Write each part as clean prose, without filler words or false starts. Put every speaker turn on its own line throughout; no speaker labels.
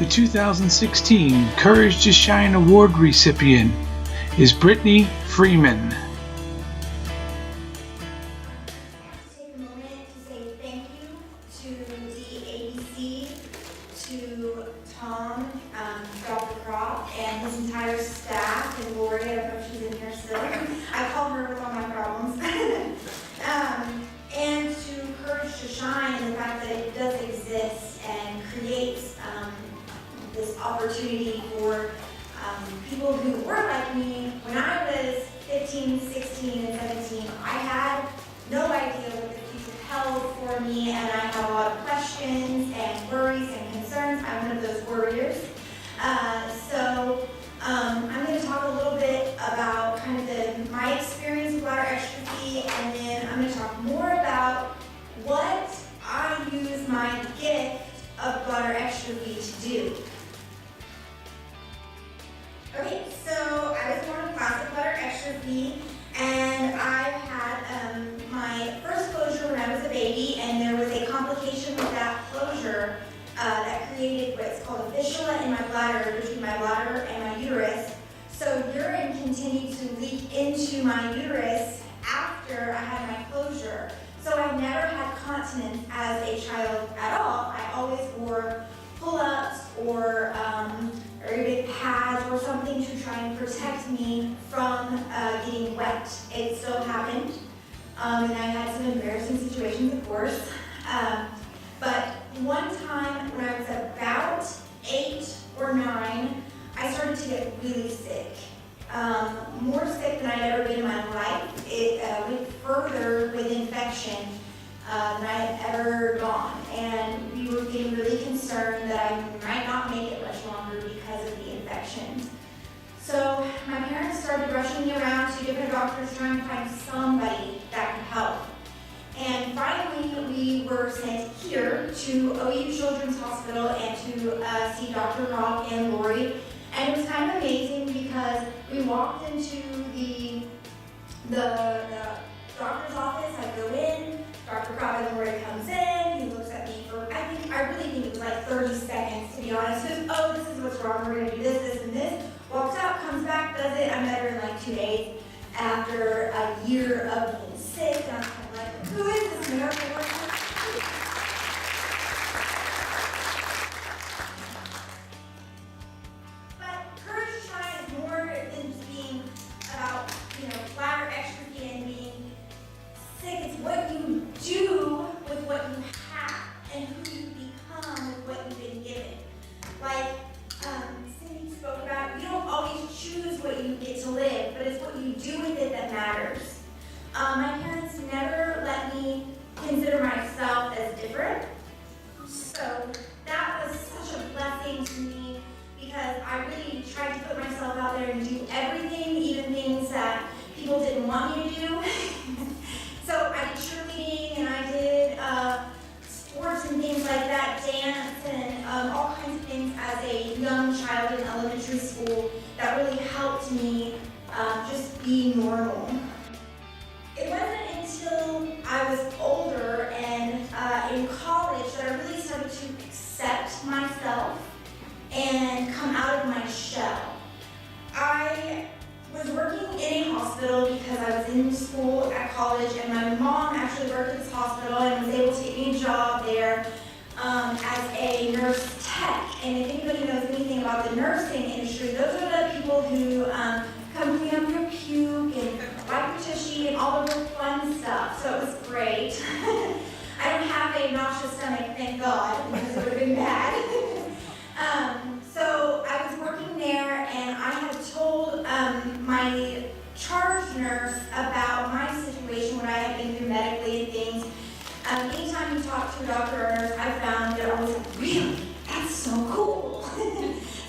The 2016 Courage to Shine Award recipient is Brittney Freeman.
Take a moment to say thank you to the ABC, to Tom, Dr. Croft, and his entire staff, and Lori, I don't know if she's in here still. I called her with all my problems. And to Courage to Shine, and the fact that it does exist and creates this opportunity for people who were like me. When I was 15, 16, and 17, I had no idea what the future held for me, and I had a lot of questions and worries and concerns. I'm one of those worriers. So I'm going to talk a little bit about kind of my experience with bladder exstrophy, and then I'm going to talk more about what I use my gift of bladder exstrophy to do. Okay, so I was born with classic bladder exstrophy, and I had my first closure when I was a baby, and there was a complication with that closure that created what's called a fistula in my bladder, between my bladder and my uterus. So urine continued to leak into my uterus after I had my closure. So I never had continence as a child at all. I always wore pull-ups or very big pads or something to try and protect me from getting wet. It still happened, and I had some embarrassing situations, of course. But one time when I was about 8 or 9, I started to get really sick. More sick than I'd ever been in my life. It went further with infection than I had ever gone. And we were getting really concerned that I might not make it much longer because of the infections. So my parents started rushing me around to different doctors trying to find somebody that could help. And finally, we were sent here to OU Children's Hospital and to see Dr. Rock and Lori. And it was kind of amazing because we walked into the doctor's office. I go in, Dr. Rock and Lori comes in, he looks at me for, I really think it was like 30 seconds, to be honest. He goes, oh, this is what's wrong, we're gonna do this, this, and this. Walks out, comes back, does it. I'm better in like 2 days after a year of being sick. And I'm kind of like, who is this miracle worker? But Courage to Shine is more than just being about, bladder exstrophy and being sick. It's what you do with what you have and who you become with what you've been given. Like Cindy spoke about, you don't always choose what you get to live, but it's what you do with it that matters. My parents never let me consider myself as different, so that was such a blessing to me because I really tried to put myself out there and do everything, even things that people didn't want me to do. So I did cheerleading and I did sports and things like that, dance and all kinds of things as a young child in elementary school that really helped me just be normal. It wasn't until I was older and in college that I really started to accept myself and come out of my shell. I was working in a hospital because I was in school at college, and my mom actually worked at this hospital and was able to get me a job there as a nurse tech. And if anybody knows anything about the nursing industry, those are the people who come clean up your puke and wipe your tushy and all the real fun stuff. So it was great. I don't have a nauseous stomach, thank God, because it would have been bad. So I was working there, and I had told my charge nurse about my situation, what I had been through medically and things. Anytime you talk to a doctor or a nurse, I found they're always like, really? That's so cool.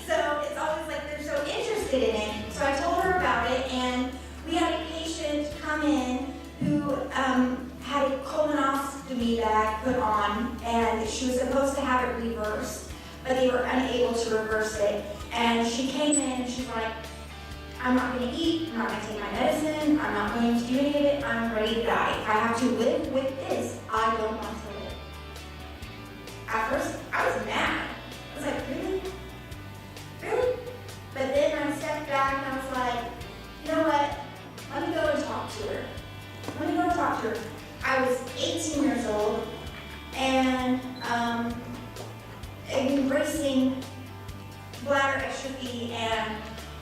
So it's always like they're so interested in it. So I told her about it, and we had a patient come in who had a colonoscopy bag put on, and she was supposed to have it reversed, but they were unable to reverse it. And she came in and she's like, I'm not going to eat, I'm not going to take my medicine, I'm not going to do any of it, I'm ready to die. If I have to live with this, I don't want to live. At first, I was mad. I was like, really? was 18 years old and embracing bladder extrophy and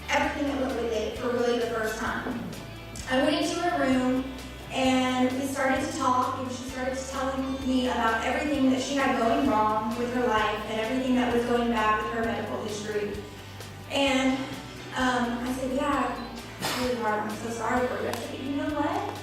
everything that went with it for really the first time. I went into her room and we started to talk, and she started telling me about everything that she had going wrong with her life and everything that was going bad with her medical history. And I said, yeah, it's really hard. I'm so sorry for you. I said, you know what?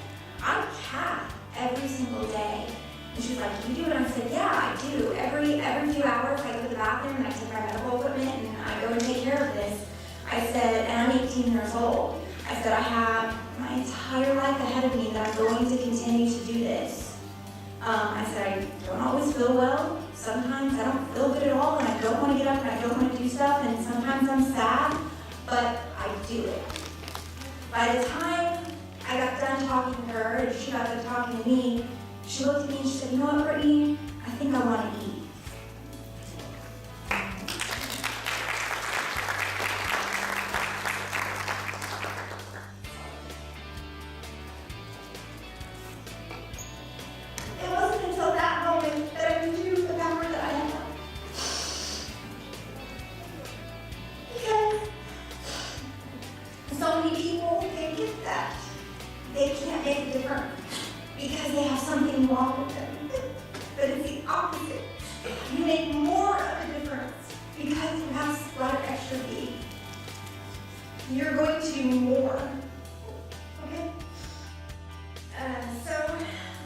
I cath every single day. And she's like, you do it? And I said, yeah, I do. Every few hours I go to the bathroom and I take my medical equipment and I go and take care of this. I said, and I'm 18 years old. I said, I have my entire life ahead of me that I'm going to continue to do this. I said, I don't always feel well. Sometimes I don't feel good at all and I don't want to get up and I don't want to do stuff, and sometimes I'm sad, but I do it. By the time I got done talking to her and she got done talking to me, she looked at me and she said, you know what, Brittney, I think I want to eat. It wasn't until that moment that I knew the power that I had. Because so many people can get that. They can't make a difference because they have something wrong with them. But it's the opposite. You make more of a difference because you have bladder extrophy. You're going to do more. Okay? So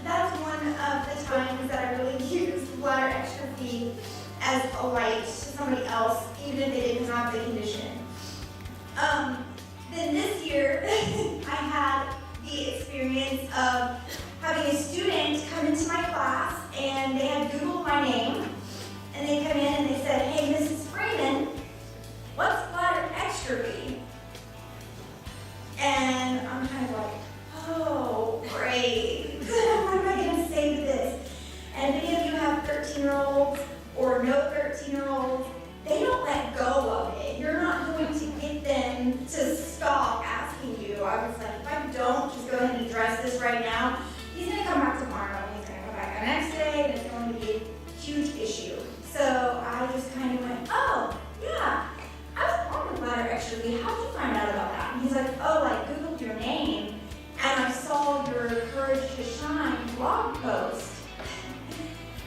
that's one of the times that I really used bladder extrophy as a light to somebody else, even if they didn't have the condition. Then this year, I had the experience of having a student come into my class, and they had Googled my name, and they come in and they said, hey, Mrs. Freeman, what's bladder extrophy? And I'm kind of like, oh, great. What am I going to say to this? And if any of you have 13-year-olds or no 13-year-olds, they don't let go of it. You're not going to get them to stop asking you. I was like, if I don't just go ahead and address this right now, he's going to come back tomorrow, and he's going to come back the next day, and it's going to be a huge issue. So I just kind of went, oh, yeah, I was born with bladder extrophy. How did you find out about that? And he's like, oh, I Googled your name, and I saw your Courage to Shine blog post.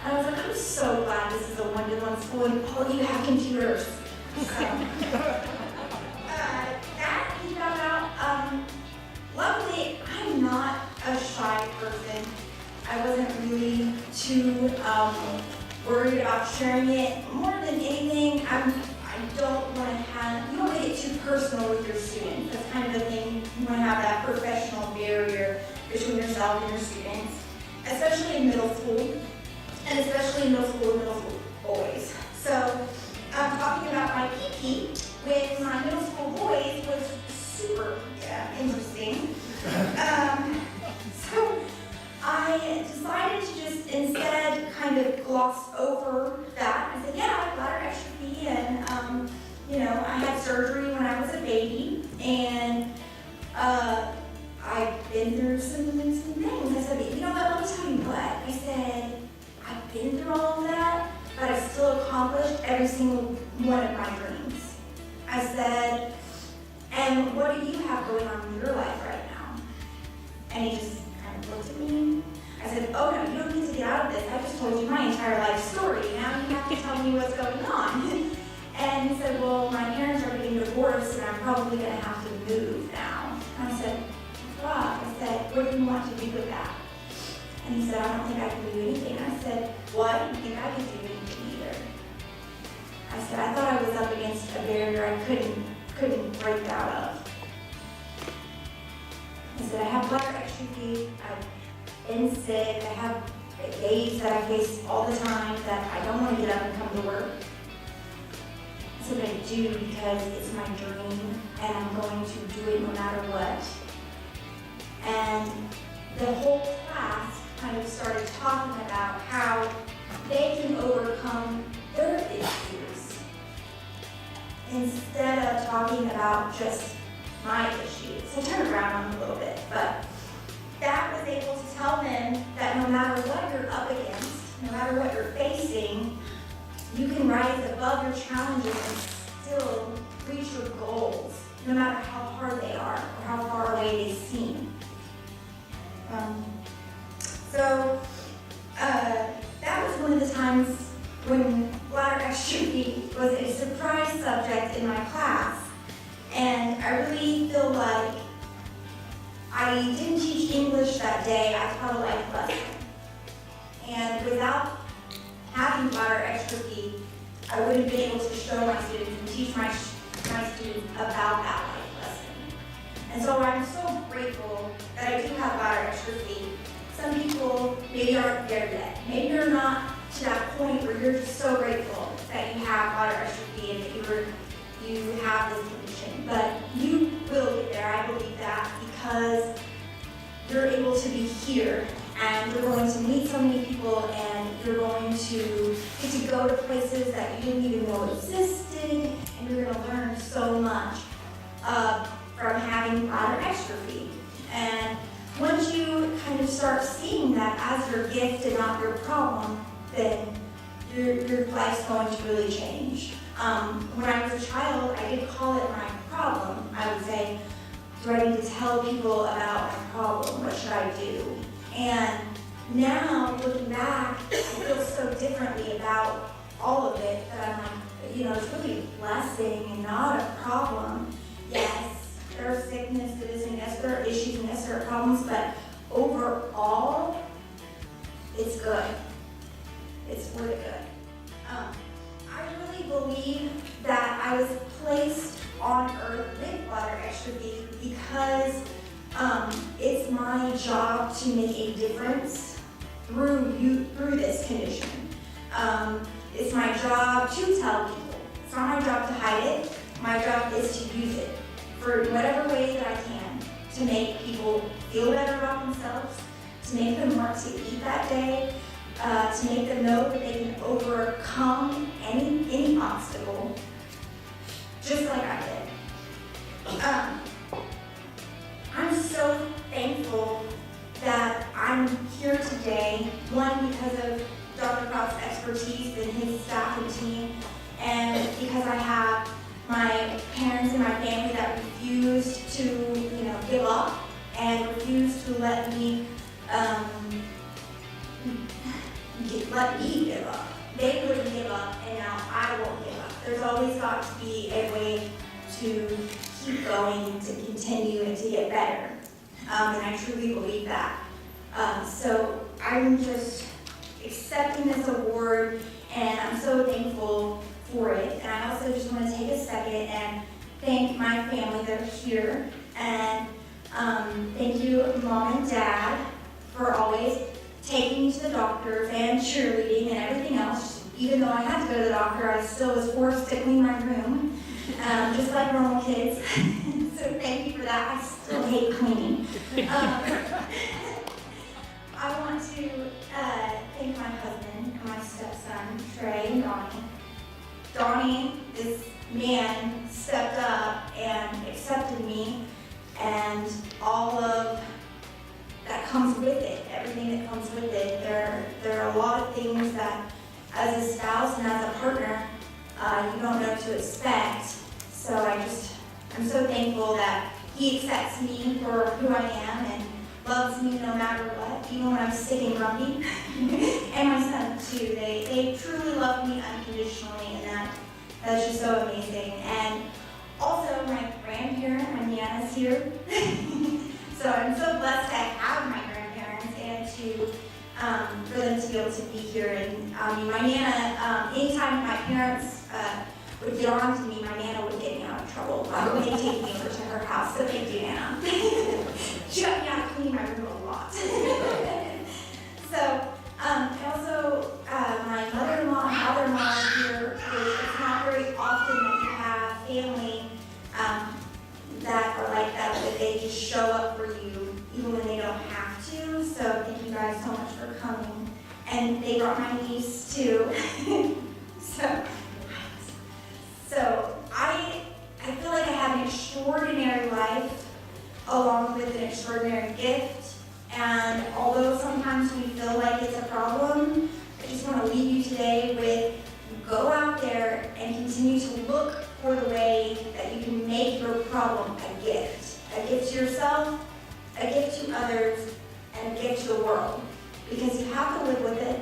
And I was like, I'm so glad this is a one-to-one school and all of you have computers. So, that he found out. Luckily, I'm not a shy person. I wasn't really too worried about sharing it. More than anything, you don't want to get too personal with your students. That's kind of the thing. You want to have that professional barrier between yourself and your students, especially in middle school. And especially in middle school boys. So, talking about my PP with my middle school boys was super interesting. So, I decided to just instead kind of gloss over that. I said, yeah, I have bladder extrophy, and I had surgery when I was a baby, and I've been through some things. I said, you know what, let me tell you what. I said, I've been through all of that, but I still accomplished every single one of my dreams. I said, and what do you have going on in your life right now? And he just kind of looked at me. I said, oh no, you don't need to get out of this. I just told you my entire life story. Now you have to tell me what's going on. And he said, well, my parents are getting divorced, and I'm probably going to have to move now. And I said, wow. I said, what do you want to do with that? And he said, I don't think I can do anything. I said, well, I didn't think I could do anything either. I said, I thought I was up against a barrier I couldn't break out of. I said, I have bladder extrophy, I've been sick, I have days that I face all the time that I don't want to get up and come to work. I said, but I do because it's my dream, and I'm going to do it no matter what. And the whole class kind of started talking about how they can overcome their issues instead of talking about just my issues. So I turned around a little bit, but that was able to tell them that no matter you can rise above your challenges and still reach your goals, no matter how hard they are or how far away they seem. That was one of the times when bladder extrophy was a surprise subject in my class, and I really feel like I didn't teach English that day. I taught a life lesson, and without having bladder extrophy, I wouldn't be able to show my students and teach my students about that life lesson. And so I'm so grateful that I do have bladder extrophy. Some people maybe aren't there yet. Maybe you're not to that point where you're just so grateful that you have bladder extrophy and that you have this condition. But you will get there, I believe that, because you're able to be here and you're going to meet so many people and you're going to get to go to places that you didn't even know existed, and you're going to learn so much from having bladder extrophy. And once you kind of start seeing that as your gift and not your problem, then your life's going to really change. When I was a child, I did call it my problem. I would say, do I need to tell people about my problem? What should I do? And now, looking back, I feel so differently about all of it that I'm like, it's really a blessing and not a problem. Yes, there are sicknesses, and yes, there are issues, and yes, there are problems, but overall, it's good. It's really good. I really believe that I was placed on earth with bladder extrophy because it's my job to make a difference through this condition. It's my job to tell people. It's not my job to hide it. My job is to use it for whatever way that I can to make people feel better about themselves, to make them want to eat that day, to make them know that they can overcome any obstacle, just like I did. I'm so thankful that I'm here today, one, because of Dr. Kraut's expertise and his staff and team, and because I have my parents and my family that refused to, give up and refused to let me give up. They wouldn't give up, and now I won't give up. There's always got to be a way to keep going, to continue, and to get better. And I truly believe that. So I'm just accepting this award, and I'm so thankful for it. And I also just want to take a second and thank my family that are here. And thank you, Mom and Dad, for always taking me to the doctors and cheerleading and everything else. Even though I had to go to the doctor, I still was forced to clean my room, just like normal kids. So thank you for that. I still hate cleaning. I want to thank my husband and my stepson, Trey and Donnie. Donnie, this man, stepped up and accepted me and all of that comes with it, everything that comes with it. There are a lot of things that as a spouse and as a partner, you don't know to expect. So I'm so thankful that he accepts me for who I am and loves me no matter what, even when I'm sick and grumpy. And my son too, they truly love me unconditionally, and that's just so amazing. And also my grandparent, my Nana's here. So I'm so blessed to have my grandparents and for them to be able to be here. And my Nana, anytime my parents would get on to me, my Nana would get me out of trouble. They'd take me over to her house, so thank you, Nana. She got me out to clean my room a lot. So, and also my mother-in-law and father-in-law are here. It's not very often that you have family that are like that, that they just show up for you even when they don't have to. So thank you guys so much for coming. And they brought my niece too. So I feel like I have an extraordinary life along with an extraordinary gift. And although sometimes we feel like it's a problem, I just want to leave you today with go continue to look for the way that you can make your problem a gift to yourself, a gift to others, and a gift to the world. Because you have to live with it,